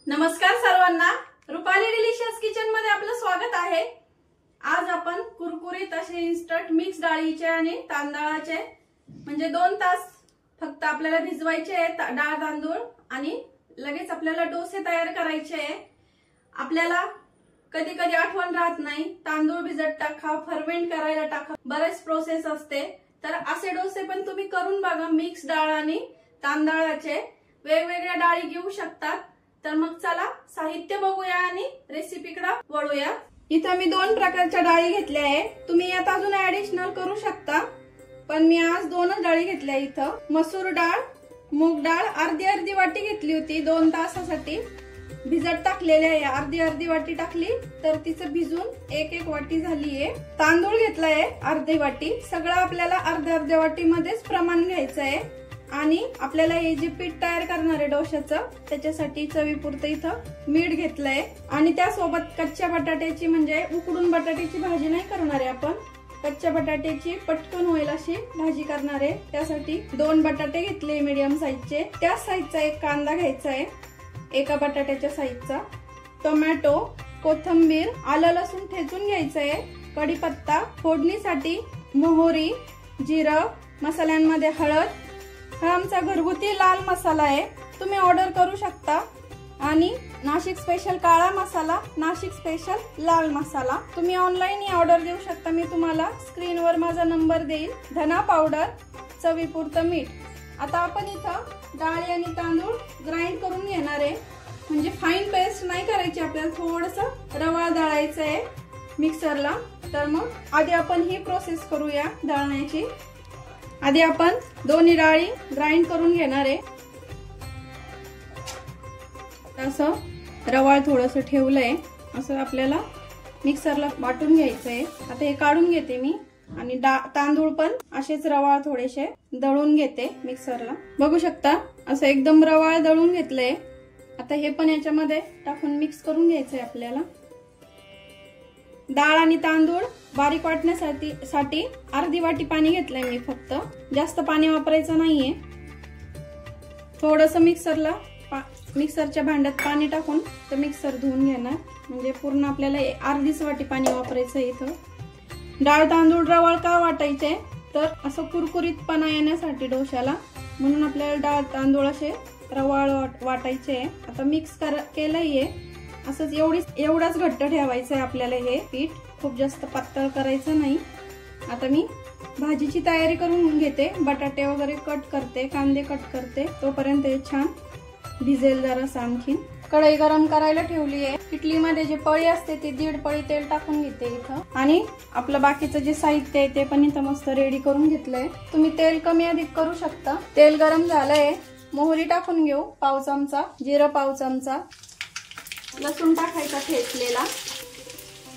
नमस्कार सर्वांना, Rupali delicious kitchen मध्ये आपलं स्वागत आहे। आज आपण कुरकुरीत असे इन्स्टंट मिक्स डाळीचे आणि तांदळाचे म्हणजे 2 तास फक्त आपल्याला भिजवायचे आहे डाळ तांदूळ आणि लगेच आपल्याला डोसे तयार करायचे आहे। आपल्याला कधी कधी आठवण राहत नाही, तांदूळ भिजत टाका, फर्मेंट करायला टाका, बरेच प्रोसेस असते। तर असे डोसे पण तुम्ही करून बघा। मिक्स डाळ आणि तांदळाचे वेगवेगळ्या डाळी घेऊ शकतात। तर मग चला साहित्य बघूया आणि रेसिपीकडे वळूया। इथं मी 2 प्रकारच्या डाळी घेतल्या आहे। तुम्ही यात अजून ऍडिशनल करू शकता, पण मी आज 2च डाळी घेतल्या। इथं मसूर डाळ, मूग डाळ अर्धी वाटी घेतली होती। 2 तासासाठी भिजत टाकलेली आहे। अर्धी वाटी टाकली तर तिचं भिजून 1 वाटी झालीये। तांदूळ घेतलाय अर्धी वाटी। सगळं आपल्याला अर्ध्या वाटी मध्येच प्रमाण घ्यायचं आहे। आणि आपल्याला हे जे पीठ तयार करणार आहे डोश्याचं, त्याच्यासाठी चवीपुरतं इथं मीठ घेतलंय। आणि त्यासोबत कच्च्या बटाट्याची म्हणजे उकडून बटाट्याची भाजी नाही करणार आहे आपण, कच्च्या बटाट्याची पटकन होईल अशी भाजी करणार आहे। त्यासाठी 2 बटाटे घेतले मीडियम साईजचे। त्या साईजचा 1 कांदा घ्यायचा आहे, एका बटाट्याच्या साईजचा, टोमॅटो, कोथिंबीर, आलं लसूण ठेचून घ्यायचं आहे, कढीपत्ता, फोडणीसाठी मोहरी, जिरं, मसाल्यांमध्ये हळद, हा आमचा घरगुती लाल मसाला आहे, तुम्ही ऑर्डर करू शकता। आणि नाशिक स्पेशल काळा मसाला, नाशिक स्पेशल लाल मसाला तुम्ही ऑनलाईन ऑर्डर देऊ शकता। मी तुम्हाला स्क्रीनवर माझा नंबर देईल। धना पावडर, चवीपुरतं मीठ। आता आपण इथं डाळ आणि तांदूळ ग्राइंड करून घेणार आहे, म्हणजे फाईन पेस्ट नाही करायची आपल्याला, थोडंसं रवाळ दळायचं आहे मिक्सरला। तर मग आधी आपण ही प्रोसेस करूया दळण्याची। आधी आपण दोन्ही डाळी ग्राइंड करून घेणार आहे। असं रवाळ थोडंसं ठेवलंय, असं आपल्याला मिक्सरला वाटून घ्यायचं आहे। आता हे काढून घेते मी आणि तांदूळ पण असेच रवाळ थोडेसे दळून घेते मिक्सरला। बघू शकता असं एकदम रवाळ दळून घेतलंय। आता हे पण याच्यामध्ये टाकून मिक्स करून घ्यायचंय आपल्याला। डाळ आणि तांदूळ बारीक वाटण्यासाठी अर्धी वाटी पाणी घेतलंय मी, फक्त जास्त पाणी वापरायचं नाहीये। थोडंसं मिक्सरच्या भांड्यात पाणी टाकून तर मिक्सर धुवून घेणार, म्हणजे पूर्ण आपल्याला अर्धीच वाटी पाणी वापरायचं इथं। डाळ तांदूळ रवाळ का वाटायचे, तर असं कुरकुरीतपणा येण्यासाठी डोश्याला, म्हणून आपल्याला डाळ तांदूळ असे रवाळ वाटायचे। आता मिक्स केलंय, असंच एवढाच घट्ट ठेवायचं आहे आपल्याला। हे पीठ खूप जास्त पातळ करायचं नाही। आता मी भाजीची तयारी करून घेते, बटाटे वगैरे कट करते, कांदे कट करते, तोपर्यंत हे छान भिजेल जरासं। आणखीन कढई गरम करायला ठेवली आहे। किटलीमध्ये जे पळी असते ती 1.5 पळी तेल टाकून घेते इथं। आणि आपलं बाकीचं जे साहित्य आहे ते पण इथं मस्त रेडी करून घेतलंय। तुम्ही तेल कमी अधिक करू शकता। तेल गरम झालंय, मोहरी टाकून घेऊ पाव चमचा, जिरं पाव चमचा, लसूण टाकायचा ठेचलेला।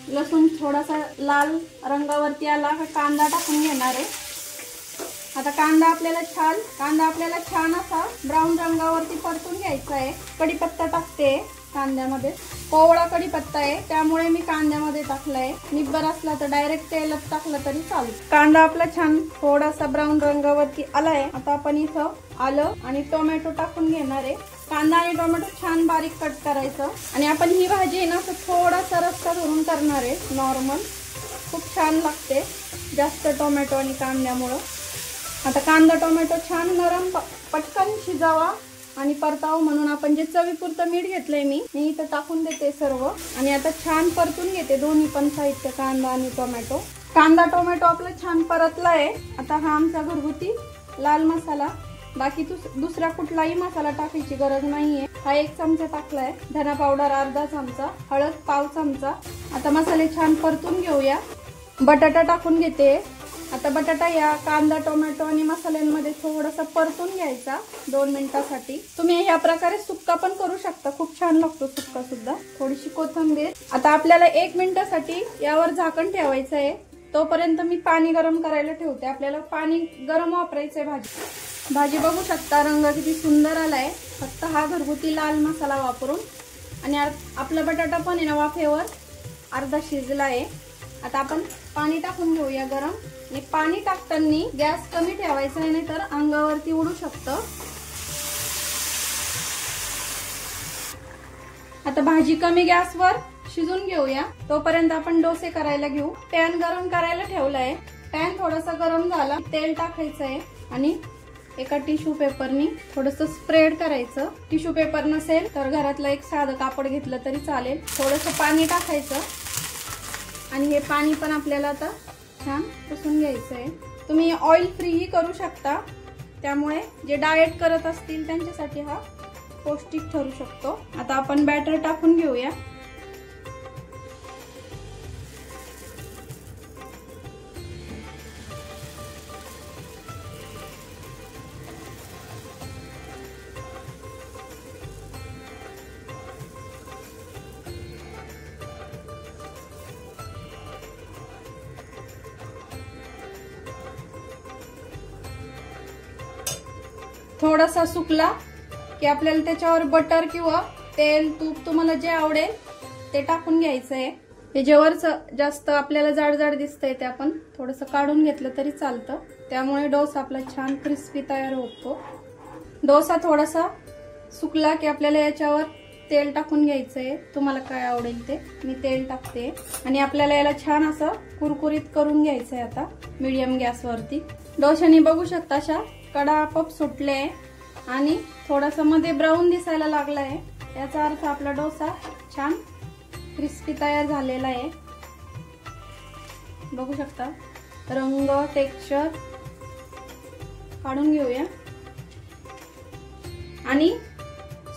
लसूण थोडासा लाल रंगावरती आला का कांदा टाकून घेणार आहे। आता कांदा आपल्याला छान असा ब्राऊन रंगावरती परतून घ्यायचा आहे। कढीपत्ता टाकते कांद्यामध्ये, कोवळा कढीपत्ता आहे त्यामुळे मी कांद्यामध्ये टाकलाय। निब्बर असला तर डायरेक्ट तेलात टाकला तरी चालेल। कांदा आपला छान थोडासा ब्राऊन रंगावरती आलाय। आता आपण इथं आलं आणि टोमॅटो टाकून घेणार आहे। कांदा आणि टोमॅटो छान बारीक कट करायचं। आणि आपण ही भाजी ना थोडासा रस्सा धरून करणार आहे, नॉर्मल, खूप छान लागते जास्त टोमॅटो आणि कांद्यामुळे। आता कांदा टोमॅटो छान नरम पटकन शिजावा आणि परतावं म्हणून आपण जे चवीपुरतं मीठ घेतलंय मी इथं टाकून देते सर्व। आणि आता छान परतून घेते दोन्ही पण साहित्य, कांदा आणि टोमॅटो। कांदा टोमॅटो आपलं छान परतलाय। आता हा आमचा घरगुती लाल मसाला, बाकी दुसरा कुठलाही मसाला टाकायची गरज नाहीये। हा 1 चमचा टाकलाय, धना पावडर अर्धा चमचा, हळद पाव चमचा। आता मसाले छान परतून घेऊया। बटाटा टाकून घेते। आता बटाटा या कांदा टोमॅटो आणि मसाल्यांमध्ये थोडासा परतून घ्यायचा 2 मिनिटांसाठी। तुम्ही ह्या प्रकारे सुक्का पण करू शकता, खूप छान लागतो सुक्का सुद्धा। थोडीशी कोथिंबीर। आता आपल्याला 1 मिनिटासाठी यावर झाकण ठेवायचं आहे, तोपर्यंत मी पाणी गरम करायला ठेवते। आपल्याला पाणी गरम वापरायचंय भाजी बघू शकता रंग किती सुंदर आलाय, फक्त हा घरगुती लाल मसाला वापरून। आणि आपला बटाटा पण आहे ना वाफेवर अर्धा शिजला आहे। आता आपण पाणी टाकून घेऊया गरम। आणि पाणी टाकताना गॅस कमी ठेवायचा आहे, नाही तर अंगावरती उडू शकतं। आता भाजी कमी गॅसवर शिजून घेऊया, तोपर्यंत आपण डोसे करायला घेऊ। पॅन गरम करायला ठेवलाय, पॅन थोडासा गरम झाला, तेल टाकायचंय आणि एका टिश्यू पेपरनी थोडंसं स्प्रेड करायचं। टिश्यू पेपर नसेल तर घरातलं एक साधं कापड घेतलं तरी चालेल। थोडंसं पाणी टाकायचं आणि हे पाणी पण आपल्याला आता छान पुसून घ्यायचंय। तुम्ही ऑइल फ्री ही करू शकता, त्यामुळे जे डाएट करत असतील त्यांच्यासाठी हा पौष्टिक ठरू शकतो। आता आपण बॅटर टाकून घेऊया। थोडासा सुकला की आपल्याला त्याच्यावर बटर किंवा तेल तूप तुम्हाला जे आवडेल ते टाकून घ्यायचंय। हे जेवरच जास्त आपल्याला जाड जाड दिसतंय ते आपण थोडंसं काढून घेतलं तरी चालतं, त्यामुळे डोसा आपला छान क्रिस्पी तयार होतो। डोसा थोडासा सुकला की आपल्याला याच्यावर तेल टाकून घ्यायचंय, तुम्हाला काय आवडेल ते। मी तेल टाकते आणि आपल्याला याला छान असं कुरकुरीत करून घ्यायचंय आता मीडियम गॅसवरती। डोशाने बघू शकता अशा कडा आपोआप सुटले आणि थोडासा मध्ये ब्राऊन दिसायला लागलाय, याचा अर्थ आपला डोसा छान क्रिस्पी तयार झालेला आहे। बघू शकता रंग, टेक्स्चर काढून घेऊया। आणि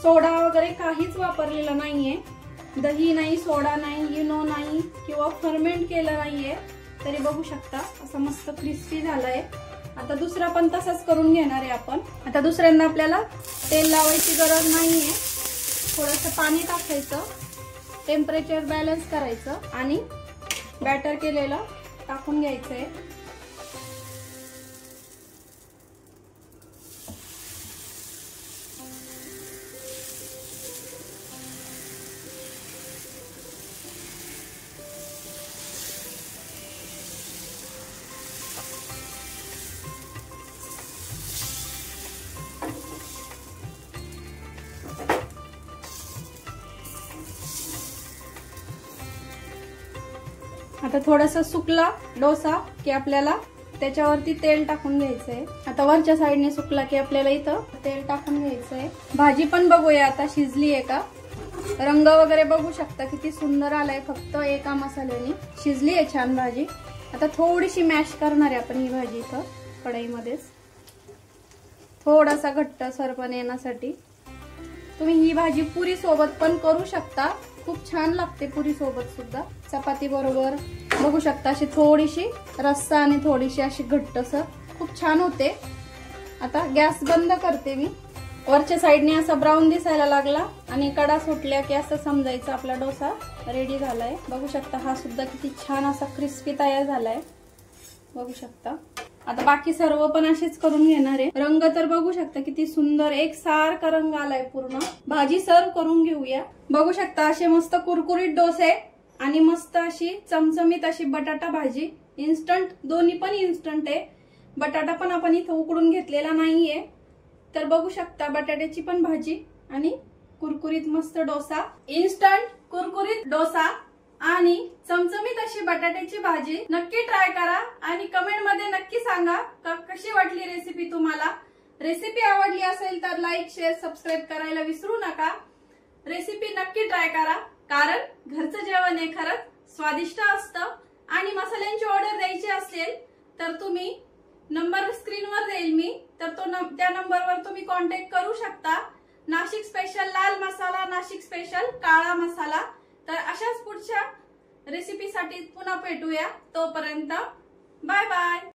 सोडा वगैरे काहीच वापरलेला नाहीये, दही नाही, सोडा नाही, इनो नाही किंवा फर्मेंट केलं नाहीये, तरी बघू शकता असं मस्त क्रिस्पी झालंय। आता दुसरा पण तसाच करून घेणार आहे आपण। आता दुसऱ्यांदा आपल्याला तेल लावायची गरज नाहीये, थोडंसं पाणी टाकायचं, टेम्परेचर बॅलन्स करायचं आणि बॅटर केलेलं टाकून घ्यायचंय। आता थोडासा सुकला डोसा की आपल्याला त्याच्यावरती तेल टाकून घ्यायचंय। आता वरच्या साईडने सुकला की आपल्याला इथं तेल टाकून घ्यायचंय। भाजी पण बघूया आता शिजली आहे का, रंग वगैरे बघू शकता किती सुंदर आलाय, फक्त एका मसाल्याने शिजली आहे छान भाजी। आता थोडीशी मॅश करणार आहे आपण ही भाजी इथं कढईमध्येच, थोडासा घट्ट सरपण येण्यासाठी। तुम्ही ही भाजी पुरी सोबत पण करू शकता, खूप छान लागते पुरी सोबत सुद्धा, चपाती बरोबर। बघू शकता अशी थोडीशी रस्सा आणि थोडीशी अशी घट्टसर खूप छान होते। आता गॅस बंद करते मी। वरच्या साईडने असा ब्राऊन दिसायला लागला आणि कडा सुटल्या की असं समजायचं आपला डोसा रेडी झालाय। बघू शकता हा सुद्धा किती छान असा क्रिस्पी तयार झालाय, बघू शकता। आता बाकी सर्व पण असेच करून घेणार आहे। रंग तर बघू शकता किती सुंदर एकसारखा रंग आलाय पूर्ण। भाजी सर्व करून घेऊया। बघू शकता असे मस्त कुरकुरीत डोसे आणि मस्त अशी चमचमीत अशी बटाटा भाजी, इन्स्टंट, दोन्ही पण इन्स्टंट आहे। बटाटा पण आपण इथं उकडून घेतलेला नाहीये, तर बघू शकता बटाट्याची पण भाजी आणि कुरकुरीत मस्त डोसा, इन्स्टंट कुरकुरीत डोसा आणि चमचमीत अशी बटाट्याची भाजी। नक्की ट्राय करा आणि कमेंट मध्ये नक्की सांगा कशी वाटली रेसिपी तुम्हाला। रेसिपी आवडली असेल तर लाईक, शेअर, सबस्क्राईब करायला विसरू नका। रेसिपी नक्की ट्राय करा, कारण घरचं जेवण हे खरंच स्वादिष्ट असतं। आणि मसाल्यांची ऑर्डर द्यायची असेल तर तुम्ही नंबर स्क्रीनवर देईल मी, तर त्या नंबरवर तुम्ही कॉन्टॅक्ट करू शकता। नाशिक स्पेशल लाल मसाला, नाशिक स्पेशल काळा मसाला। तर अशाच पुढच्या रेसिपीसाठी पुन्हा भेटूया, तोपर्यंत बाय बाय।